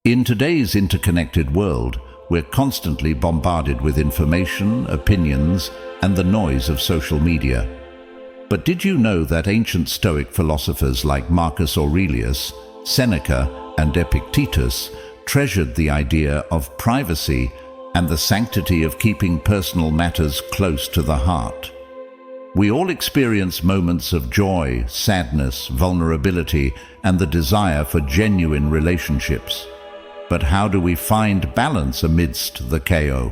In today's interconnected world, we're constantly bombarded with information, opinions, and the noise of social media. But did you know that ancient Stoic philosophers like Marcus Aurelius, Seneca, and Epictetus treasured the idea of privacy and the sanctity of keeping personal matters close to the heart? We all experience moments of joy, sadness, vulnerability, and the desire for genuine relationships. But how do we find balance amidst the chaos?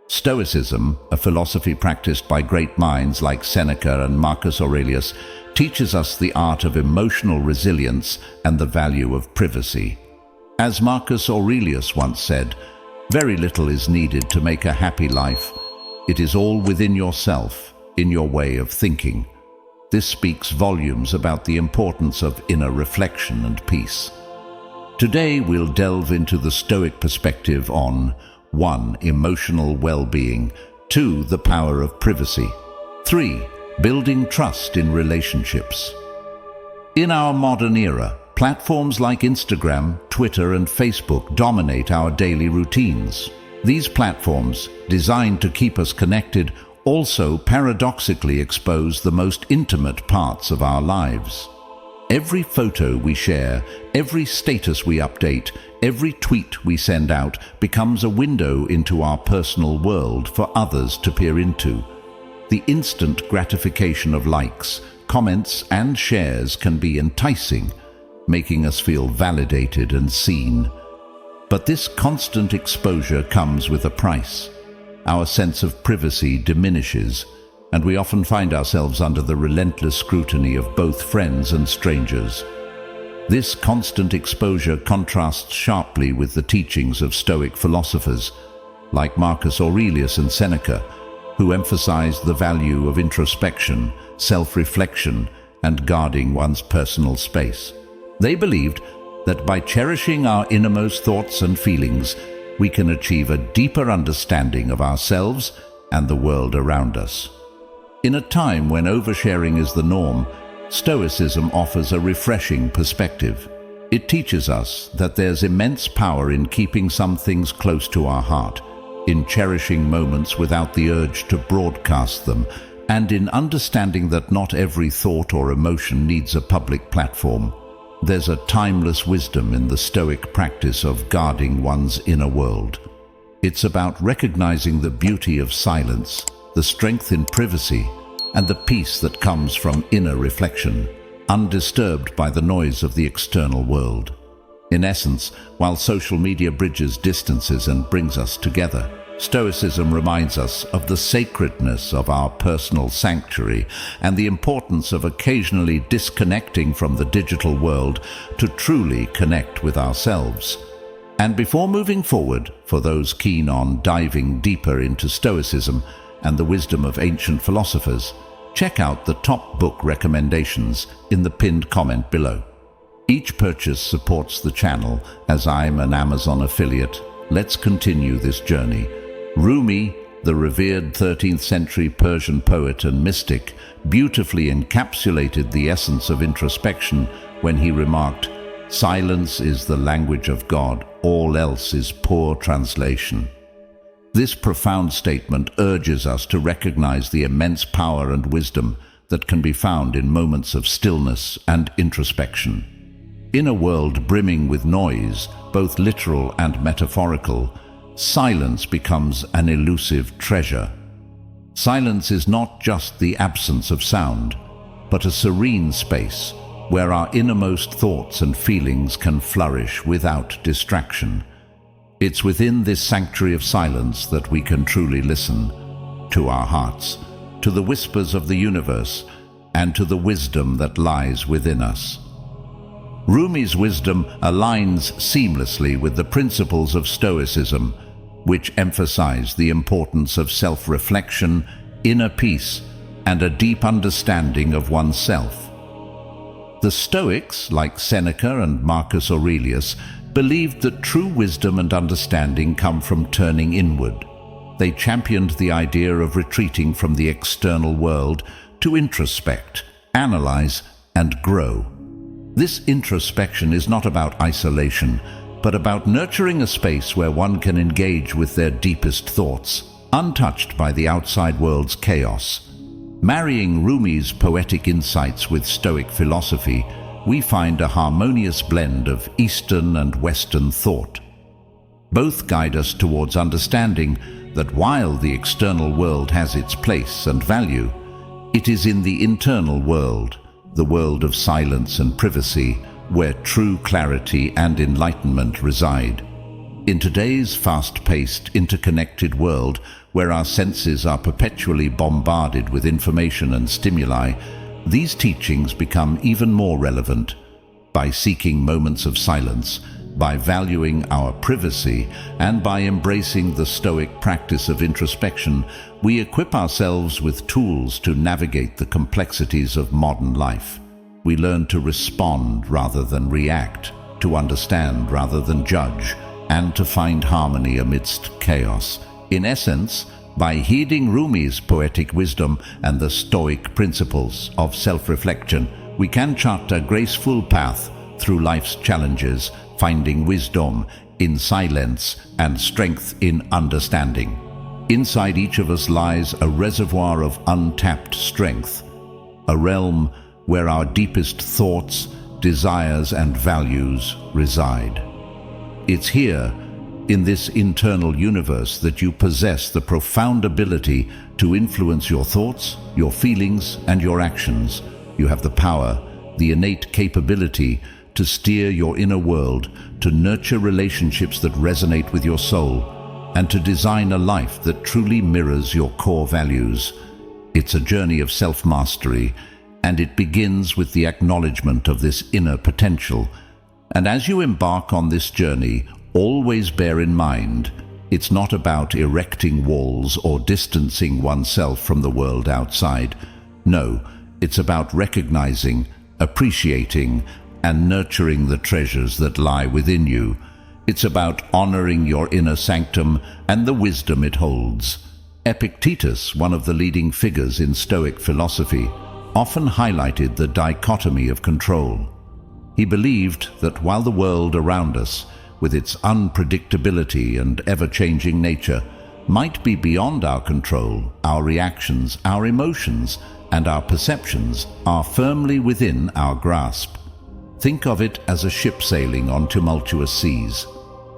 Stoicism, a philosophy practiced by great minds like Seneca and Marcus Aurelius, teaches us the art of emotional resilience and the value of privacy. As Marcus Aurelius once said, "Very little is needed to make a happy life. It is all within yourself, in your way of thinking." This speaks volumes about the importance of inner reflection and peace. Today we'll delve into the Stoic perspective on 1. Emotional well-being, 2. The power of privacy, 3. Building trust in relationships. In our modern era, platforms like Instagram, Twitter, and Facebook dominate our daily routines. These platforms, designed to keep us connected, also paradoxically expose the most intimate parts of our lives. Every photo we share, every status we update, every tweet we send out becomes a window into our personal world for others to peer into. The instant gratification of likes, comments, and shares can be enticing, making us feel validated and seen. But this constant exposure comes with a price. Our sense of privacy diminishes, and we often find ourselves under the relentless scrutiny of both friends and strangers. This constant exposure contrasts sharply with the teachings of Stoic philosophers, like Marcus Aurelius and Seneca, who emphasized the value of introspection, self-reflection, and guarding one's personal space. They believed that by cherishing our innermost thoughts and feelings, we can achieve a deeper understanding of ourselves and the world around us. In a time when oversharing is the norm, Stoicism offers a refreshing perspective. It teaches us that there's immense power in keeping some things close to our heart, in cherishing moments without the urge to broadcast them, and in understanding that not every thought or emotion needs a public platform. There's a timeless wisdom in the Stoic practice of guarding one's inner world. It's about recognizing the beauty of silence, the strength in privacy, and the peace that comes from inner reflection, undisturbed by the noise of the external world. In essence, while social media bridges distances and brings us together, Stoicism reminds us of the sacredness of our personal sanctuary and the importance of occasionally disconnecting from the digital world to truly connect with ourselves. And before moving forward, for those keen on diving deeper into Stoicism and the wisdom of ancient philosophers, check out the top book recommendations in the pinned comment below. Each purchase supports the channel, as I'm an Amazon affiliate. Let's continue this journey. Rumi, the revered 13th century Persian poet and mystic, beautifully encapsulated the essence of introspection when he remarked, "Silence is the language of God, all else is poor translation." This profound statement urges us to recognize the immense power and wisdom that can be found in moments of stillness and introspection. In a world brimming with noise, both literal and metaphorical, silence becomes an elusive treasure. Silence is not just the absence of sound, but a serene space where our innermost thoughts and feelings can flourish without distraction. It's within this sanctuary of silence that we can truly listen to our hearts, to the whispers of the universe, and to the wisdom that lies within us. Rumi's wisdom aligns seamlessly with the principles of Stoicism, which emphasize the importance of self-reflection, inner peace, and a deep understanding of oneself. The Stoics, like Seneca and Marcus Aurelius, believed that true wisdom and understanding come from turning inward. They championed the idea of retreating from the external world to introspect, analyze, and grow. This introspection is not about isolation. but about nurturing a space where one can engage with their deepest thoughts, untouched by the outside world's chaos. Marrying Rumi's poetic insights with Stoic philosophy, we find a harmonious blend of Eastern and Western thought. Both guide us towards understanding that while the external world has its place and value, it is in the internal world, the world of silence and privacy, where true clarity and enlightenment reside. In today's fast-paced, interconnected world, where our senses are perpetually bombarded with information and stimuli, these teachings become even more relevant. By seeking moments of silence, by valuing our privacy, and by embracing the Stoic practice of introspection, we equip ourselves with tools to navigate the complexities of modern life. We learn to respond rather than react, to understand rather than judge, and to find harmony amidst chaos. In essence, by heeding Rumi's poetic wisdom and the Stoic principles of self-reflection, we can chart a graceful path through life's challenges, finding wisdom in silence and strength in understanding. Inside each of us lies a reservoir of untapped strength, a realm where our deepest thoughts, desires, and values reside. It's here, in this internal universe, that you possess the profound ability to influence your thoughts, your feelings, and your actions. You have the power, the innate capability to steer your inner world, to nurture relationships that resonate with your soul, and to design a life that truly mirrors your core values. It's a journey of self-mastery, and it begins with the acknowledgement of this inner potential. And as you embark on this journey, always bear in mind, it's not about erecting walls or distancing oneself from the world outside. No, it's about recognizing, appreciating, and nurturing the treasures that lie within you. It's about honoring your inner sanctum and the wisdom it holds. Epictetus, one of the leading figures in Stoic philosophy, often highlighted the dichotomy of control. He believed that while the world around us, with its unpredictability and ever-changing nature, might be beyond our control, our reactions, our emotions, and our perceptions are firmly within our grasp. Think of it as a ship sailing on tumultuous seas.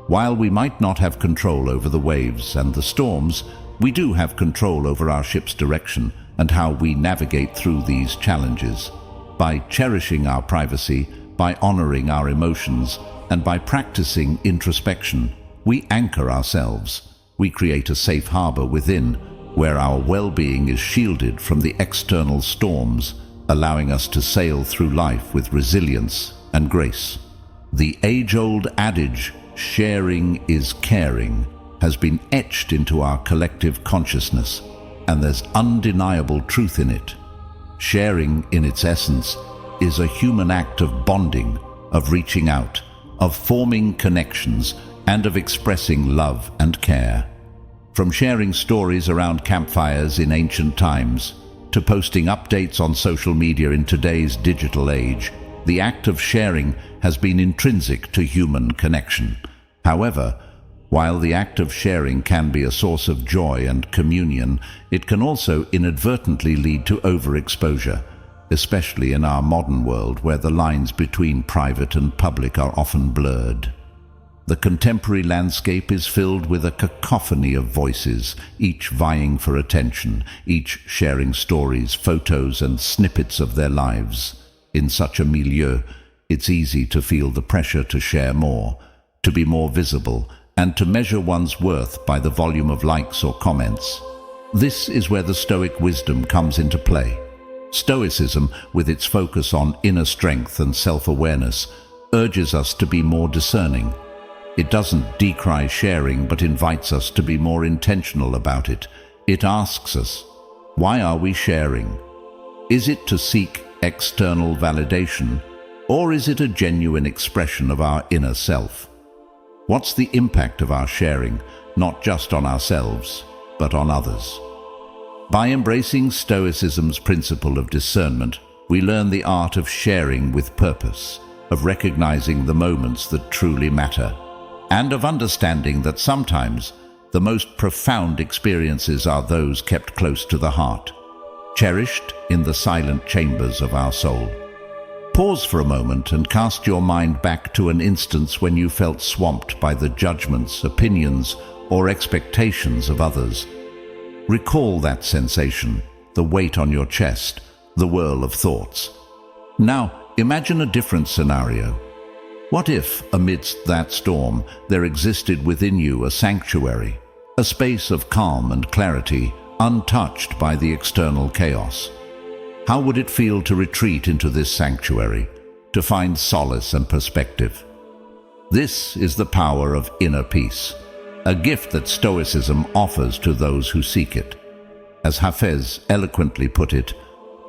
While we might not have control over the waves and the storms, we do have control over our ship's direction and how we navigate through these challenges. By cherishing our privacy, by honoring our emotions, and by practicing introspection, we anchor ourselves. We create a safe harbor within, where our well-being is shielded from the external storms, allowing us to sail through life with resilience and grace. The age-old adage, sharing is caring, has been etched into our collective consciousness, and there's undeniable truth in it. Sharing, in its essence, is a human act of bonding, of reaching out, of forming connections, and of expressing love and care. From sharing stories around campfires in ancient times, to posting updates on social media in today's digital age, the act of sharing has been intrinsic to human connection. However, while the act of sharing can be a source of joy and communion, it can also inadvertently lead to overexposure, especially in our modern world where the lines between private and public are often blurred. The contemporary landscape is filled with a cacophony of voices, each vying for attention, each sharing stories, photos, and snippets of their lives. In such a milieu, it's easy to feel the pressure to share more, to be more visible, and to measure one's worth by the volume of likes or comments. This is where the Stoic wisdom comes into play. Stoicism, with its focus on inner strength and self-awareness, urges us to be more discerning. It doesn't decry sharing, but invites us to be more intentional about it. It asks us, why are we sharing? Is it to seek external validation, or is it a genuine expression of our inner self? What's the impact of our sharing, not just on ourselves, but on others? By embracing Stoicism's principle of discernment, we learn the art of sharing with purpose, of recognizing the moments that truly matter, and of understanding that sometimes the most profound experiences are those kept close to the heart, cherished in the silent chambers of our soul. Pause for a moment and cast your mind back to an instance when you felt swamped by the judgments, opinions, or expectations of others. Recall that sensation, the weight on your chest, the whirl of thoughts. Now, imagine a different scenario. What if, amidst that storm, there existed within you a sanctuary, a space of calm and clarity, untouched by the external chaos? How would it feel to retreat into this sanctuary, to find solace and perspective? This is the power of inner peace, a gift that Stoicism offers to those who seek it. As Hafez eloquently put it,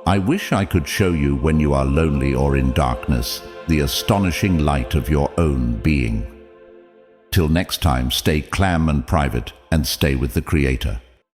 "I wish I could show you when you are lonely or in darkness, the astonishing light of your own being." Till next time, stay calm and private, and stay with the Creator.